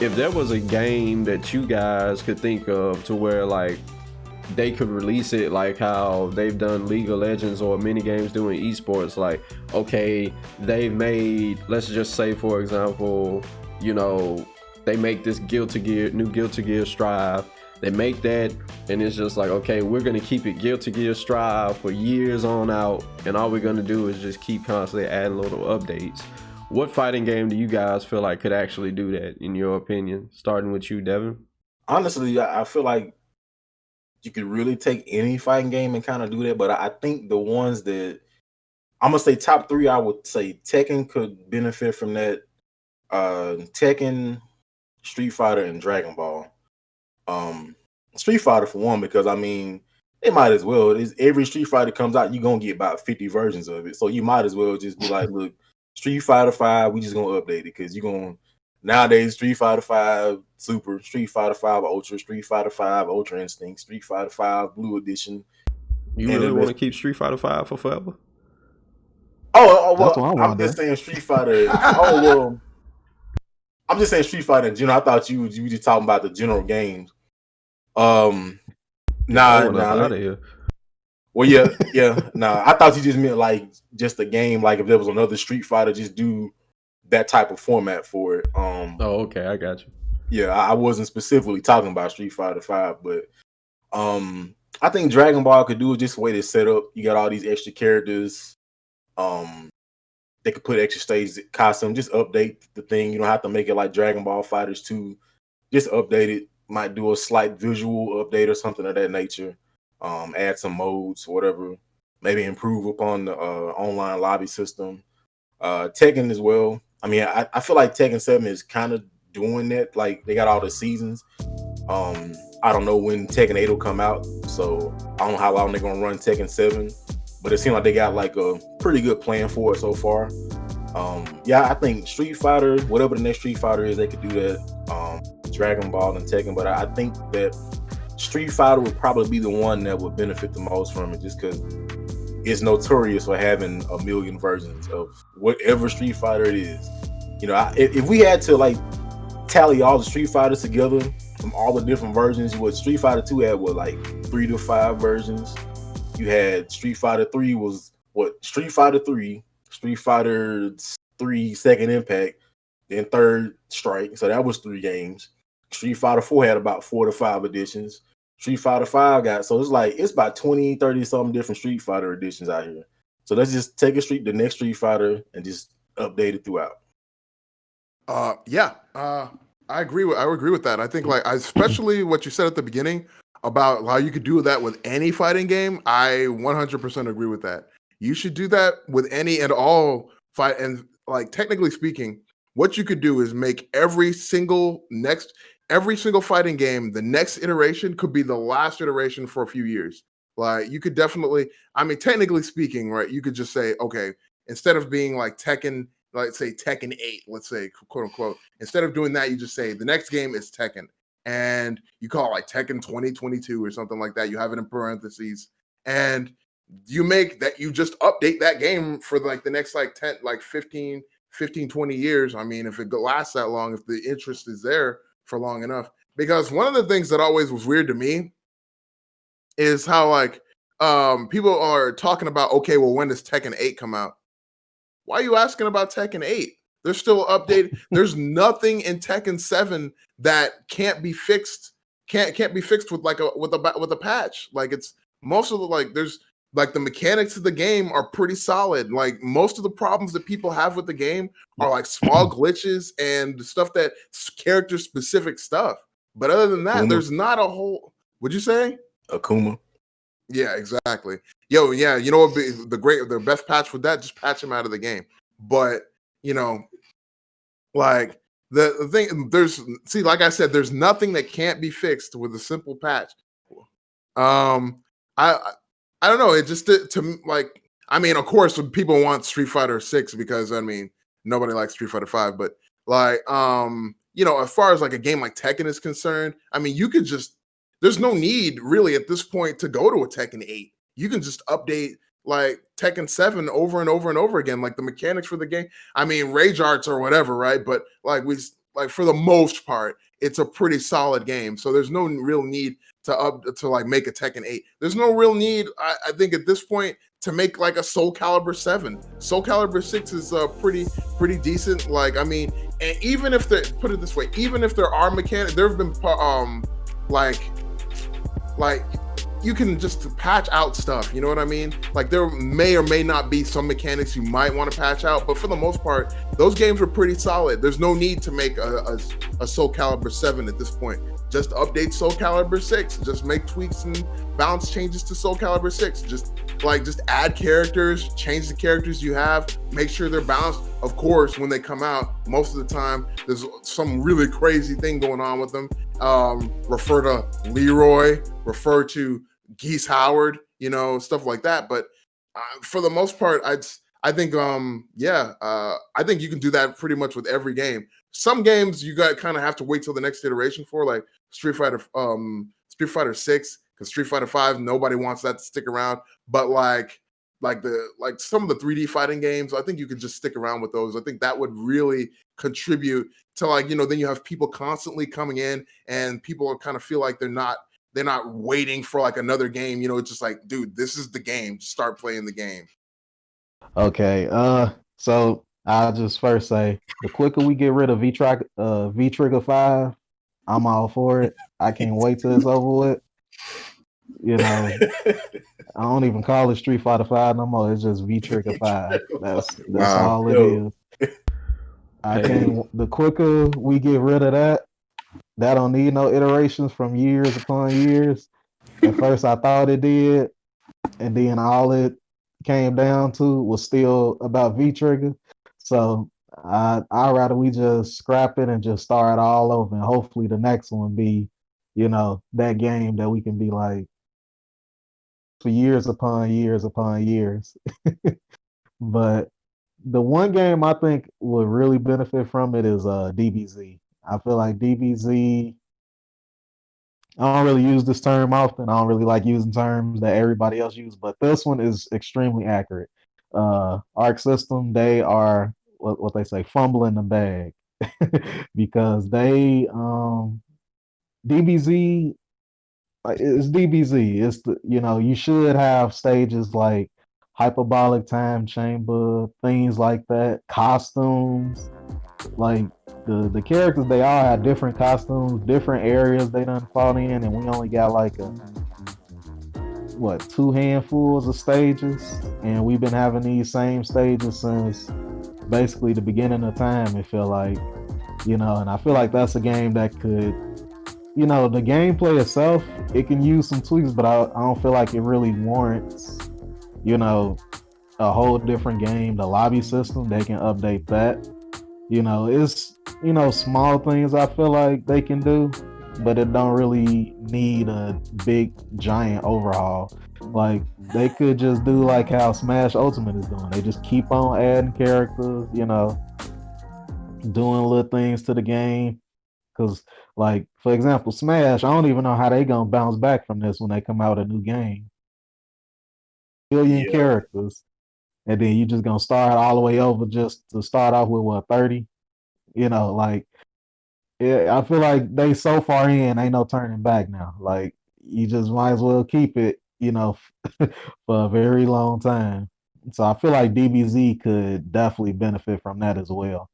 If there was a game that you guys could think of to where like they could release it like how they've done League of Legends or mini games doing esports, like okay, they've made, let's just say for example, you know, they make this new Guilty Gear Strive. They make that, and it's just like, okay, we're gonna keep it Guilty Gear Strive for years on out, and all we're gonna do is just keep constantly adding little updates. What fighting game do you guys feel like could actually do that, in your opinion? Starting with you, Devin. Honestly, I feel like you could really take any fighting game and kind of do that, but I think the ones that I'm gonna say top three, I would say Tekken could benefit from that. Tekken, Street Fighter, and Dragon Ball. Street Fighter for one, because I mean, they might as well. Every Street Fighter comes out, you're gonna get about 50 versions of it. So you might as well just be like, look, Street Fighter 5, we just gonna update it because you're gonna nowadays Street Fighter 5 Super, Street Fighter 5 Ultra, Street Fighter 5 Ultra Instinct, Street Fighter 5 Blue Edition. You really want to keep Street Fighter 5 for forever? Oh well, I'm just saying Street Fighter. Oh well, I'm just saying Street Fighter in general. I thought you were just talking about the general games. Nah. Well, yeah. Nah, I thought you just meant like just a game. Like if there was another Street Fighter, just do that type of format for it. Oh, okay, I got you. Yeah, I wasn't specifically talking about Street Fighter 5, but I think Dragon Ball could do it just the way they set up. You got all these extra characters. They could put extra stage costume. Just update the thing. You don't have to make it like Dragon Ball Fighters 2. Just update it. Might do a slight visual update or something of that nature. Add some modes, whatever. Maybe improve upon the online lobby system. Tekken as well. I mean, I feel like Tekken 7 is kind of doing that. Like they got all the seasons. I don't know when Tekken 8 will come out, so I don't know how long they're gonna run Tekken 7. But it seems like they got like a pretty good plan for it so far. Yeah, I think Street Fighter, whatever the next Street Fighter is, they could do that. Dragon Ball and Tekken, but I think that Street Fighter would probably be the one that would benefit the most from it, just because it's notorious for having a million versions of whatever Street Fighter it is. You know, if we had to like tally all the Street Fighters together from all the different versions, what Street Fighter 2 had was like 3 to 5 versions. You had Street Fighter 3 was what? Street Fighter 3, Street Fighter 3 Second Impact, then Third Strike. So that was 3 games. Street Fighter 4 had about 4 to 5 editions. Street Fighter 5 got, so it's about 20, 30 something different Street Fighter editions out here. So let's just take the next Street Fighter and just update it throughout. I agree with that. I think like especially what you said at the beginning about how you could do that with any fighting game. I 100% agree with that. You should do that with any and all fight. And like technically speaking, what you could do is make every single fighting game, the next iteration could be the last iteration for a few years. Like you could definitely, I mean, technically speaking, right? You could just say, okay, instead of being like Tekken, like say Tekken 8, let's say, quote unquote, instead of doing that, you just say the next game is Tekken. And you call it like Tekken 2022 or something like that. You have it in parentheses. And you make that, you just update that game for like the next like 10, like 15, 20 years. I mean, if it lasts that long, if the interest is there for long enough. Because one of the things that always was weird to me is how like people are talking about, okay, well, when does Tekken 8 come out? Why are you asking about Tekken 8? They're still updated. There's nothing in Tekken 7 that can't be fixed. Can't be fixed with like with a patch. Like it's most of the like there's like the mechanics of the game are pretty solid. Like most of the problems that people have with the game are like small glitches and stuff that character specific stuff. But other than that, there's not a whole. What'd you say? Akuma. Yeah, exactly. Yo, yeah, you know what? The best patch for that, just patch him out of the game. But you know, like the thing, like I said, there's nothing that can't be fixed with a simple patch. I don't know. It just to like. I mean, of course, people want Street Fighter 6 because I mean nobody likes Street Fighter 5. But like, you know, as far as like a game like Tekken is concerned, I mean, you could just. There's no need really at this point to go to a Tekken 8. You can just update like Tekken 7 over and over and over again. Like the mechanics for the game. I mean, rage arts or whatever, right? But like for the most part, it's a pretty solid game. So there's no real need to like make a Tekken 8. There's no real need, I think, at this point to make like a Soul Calibur 7. Soul Calibur 6 is pretty decent. Like, I mean, and even if they put it this way, even if there are mechanics, there have been like you can just patch out stuff, you know what I mean? Like there may or may not be some mechanics you might want to patch out, but for the most part, those games were pretty solid. There's no need to make a Soul Calibur 7 at this point. Just update Soul Calibur 6. Just make tweaks and balance changes to Soul Calibur 6. Just add characters, change the characters you have, make sure they're balanced. Of course, when they come out, most of the time there's some really crazy thing going on with them. Refer to Leroy, refer to Geese Howard, you know, stuff like that. But for the most part, I think I think you can do that pretty much with every game. Some games you got kind of have to wait till the next iteration for, like Street Fighter 6, because Street Fighter 5, nobody wants that to stick around. But like some of the 3D fighting games, I think you could just stick around with those. I think that would really contribute to, like, you know, then you have people constantly coming in and people kind of feel like they're not waiting for like another game. You know, it's just like, dude, this is the game. Start playing the game. Okay. So I'll just first say the quicker we get rid of V Trigger 5, I'm all for it. I can't wait till it's over with. You know, I don't even call it Street Fighter 5 no more. It's just V Trigger 5. That's all it is. I can't. The quicker we get rid of that don't need no iterations from years upon years. At first I thought it did, and then all it came down to was still about V Trigger. So I'd rather we just scrap it and just start all over, and hopefully the next one be, you know, that game that we can be like for years upon years upon years. But the one game I think would really benefit from it is DBZ. I feel like DBZ. I don't really use this term often. I don't really like using terms that everybody else uses, but this one is extremely accurate. Arc System, they are what they say, fumbling the bag because they DBZ it's DBZ. It's the, you know, you should have stages like hyperbolic time chamber, things like that, costumes, like the characters, they all have different costumes, different areas they done fought in, and we only got like two handfuls of stages, and we've been having these same stages since basically the beginning of time, it feel like, you know. And I feel like that's a game that could, you know, the gameplay itself, it can use some tweaks, but I don't feel like it really warrants, you know, a whole different game. The lobby system, they can update that. You know, it's, you know, small things I feel like they can do, but it don't really need a big giant overhaul. Like they could just do like how Smash Ultimate is doing. They just keep on adding characters, you know, doing little things to the game. Cause like, for example, Smash, I don't even know how they gonna bounce back from this when they come out with a new game. Billion characters. And then you just gonna start all the way over just to start off with what, 30? You know, like, yeah, I feel like they so far in, ain't no turning back now. Like, you just might as well keep it, you know, for a very long time. So I feel like DBZ could definitely benefit from that as well.